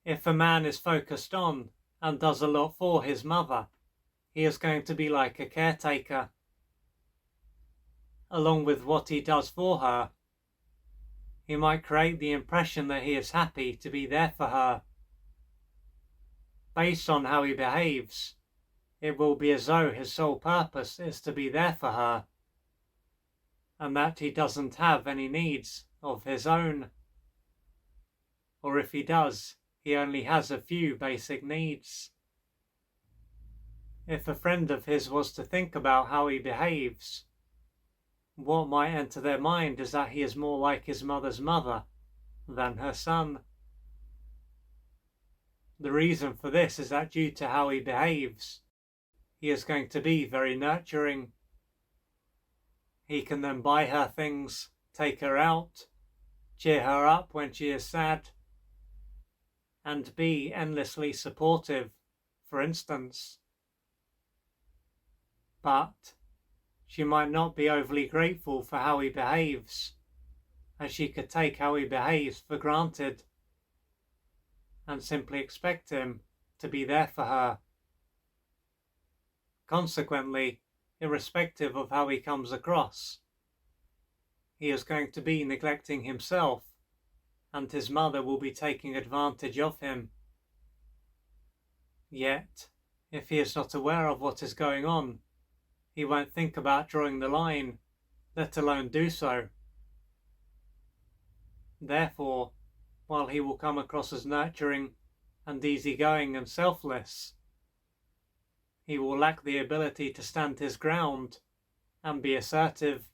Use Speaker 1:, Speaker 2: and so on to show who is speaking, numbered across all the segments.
Speaker 1: If a man is focused on and does a lot for his mother, he is going to be like a caretaker. Along with what he does for her, he might create the impression that he is happy to be there for her. Based on how he behaves, it will be as though his sole purpose is to be there for her, and that he doesn't have any needs of his own. Or if he does, he only has a few basic needs. If a friend of his was to think about how he behaves, what might enter their mind is that he is more like his mother's mother than her son. The reason for this is that due to how he behaves, he is going to be very nurturing. He can then buy her things, take her out, cheer her up when she is sad, and be endlessly supportive, for instance. But she might not be overly grateful for how he behaves, as she could take how he behaves for granted and simply expect him to be there for her. Consequently, irrespective of how he comes across, he is going to be neglecting himself, and his mother will be taking advantage of him. Yet, if he is not aware of what is going on, he won't think about drawing the line, let alone do so. Therefore, while he will come across as nurturing and easygoing and selfless, he will lack the ability to stand his ground and be assertive.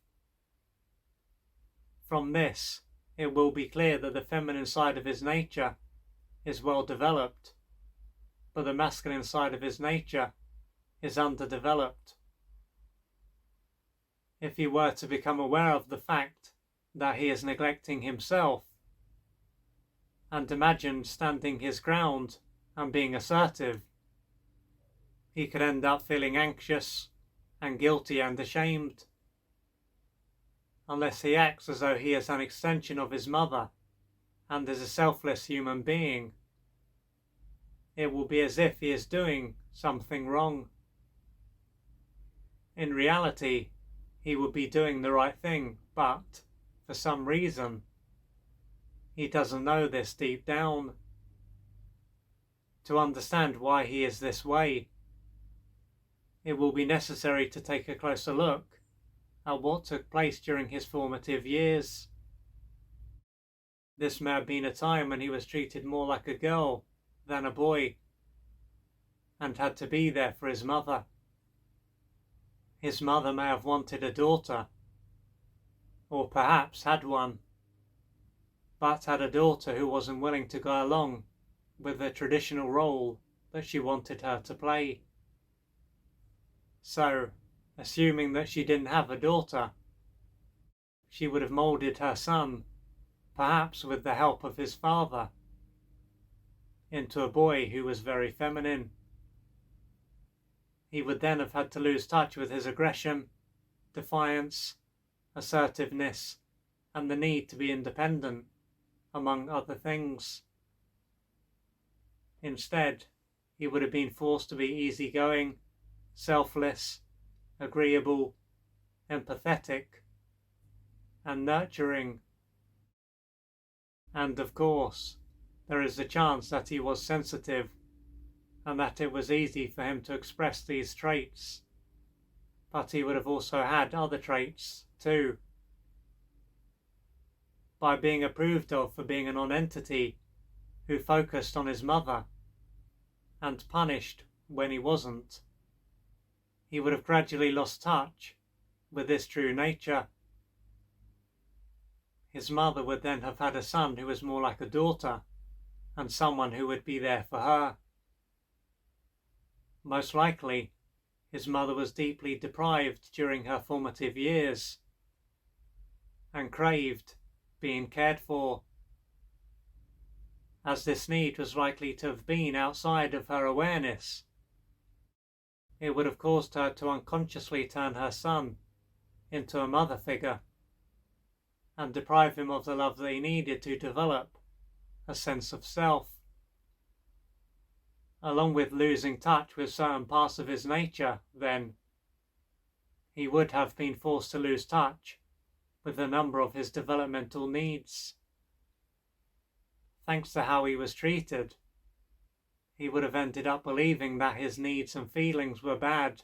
Speaker 1: From this, it will be clear that the feminine side of his nature is well developed, but the masculine side of his nature is underdeveloped. If he were to become aware of the fact that he is neglecting himself, and imagine standing his ground and being assertive, he could end up feeling anxious and guilty and ashamed. Unless he acts as though he is an extension of his mother and is a selfless human being, it will be as if he is doing something wrong. In reality, he would be doing the right thing, but, for some reason, he doesn't know this deep down. To understand why he is this way, it will be necessary to take a closer look at what took place during his formative years. This may have been a time when he was treated more like a girl than a boy, and had to be there for his mother. His mother may have wanted a daughter, or perhaps had one, but had a daughter who wasn't willing to go along with the traditional role that she wanted her to play. So, assuming that she didn't have a daughter, she would have moulded her son, perhaps with the help of his father, into a boy who was very feminine. He would then have had to lose touch with his aggression, defiance, assertiveness, and the need to be independent, among other things. Instead, he would have been forced to be easygoing, selfless, agreeable, empathetic, and nurturing. And of course, there is the chance that he was sensitive and that it was easy for him to express these traits, but he would have also had other traits too. By being approved of for being a non-entity who focused on his mother and punished when he wasn't, he would have gradually lost touch with his true nature. His mother would then have had a son who was more like a daughter and someone who would be there for her. Most likely, his mother was deeply deprived during her formative years and craved being cared for, as this need was likely to have been outside of her awareness. It would have caused her to unconsciously turn her son into a mother figure and deprive him of the love that he needed to develop a sense of self. along with losing touch with certain parts of his nature, then he would have been forced to lose touch with a number of his developmental needs. Thanks to how he was treated, he would have ended up believing that his needs and feelings were bad,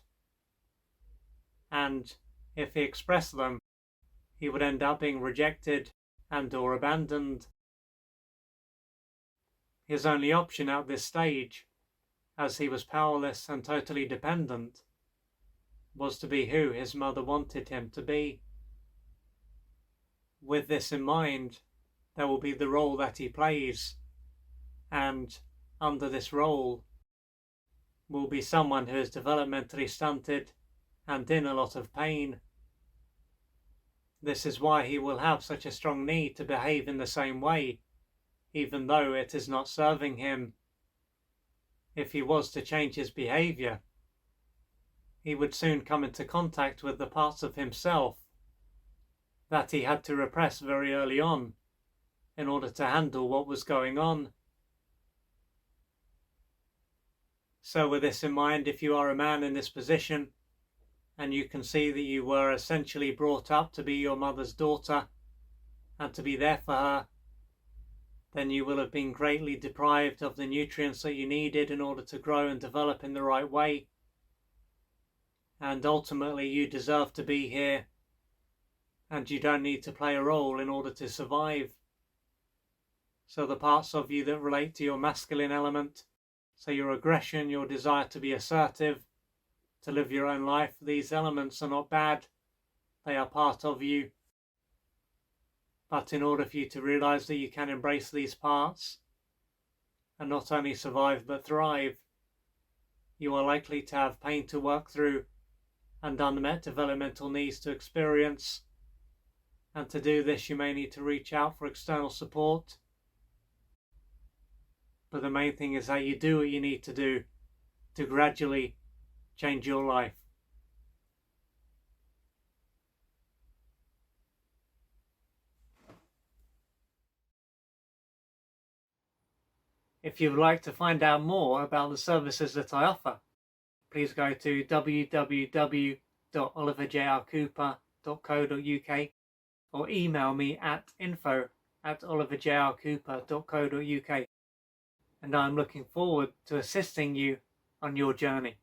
Speaker 1: and if he expressed them, he would end up being rejected and/or abandoned. His only option at this stage, as he was powerless and totally dependent, was to be who his mother wanted him to be. With this in mind, there will be the role that he plays, and under this role will be someone who is developmentally stunted and in a lot of pain. This is why he will have such a strong need to behave in the same way, even though it is not serving him. If he was to change his behavior, he would soon come into contact with the parts of himself that he had to repress very early on in order to handle what was going on. So with this in mind, if you are a man in this position and you can see that you were essentially brought up to be your mother's daughter and to be there for her, then you will have been greatly deprived of the nutrients that you needed in order to grow and develop in the right way. And ultimately you deserve to be here, and you don't need to play a role in order to survive. So the parts of you that relate to your masculine element, so your aggression, your desire to be assertive, to live your own life, these elements are not bad. They are part of you. But in order for you to realize that you can embrace these parts and not only survive but thrive, you are likely to have pain to work through and unmet developmental needs to experience. And to do this, you may need to reach out for external support. But the main thing is that you do what you need to do to gradually change your life. If you would like to find out more about the services that I offer, please go to www.oliverjrcooper.co.uk or email me at info@oliverjrcooper.co.uk, and I'm looking forward to assisting you on your journey.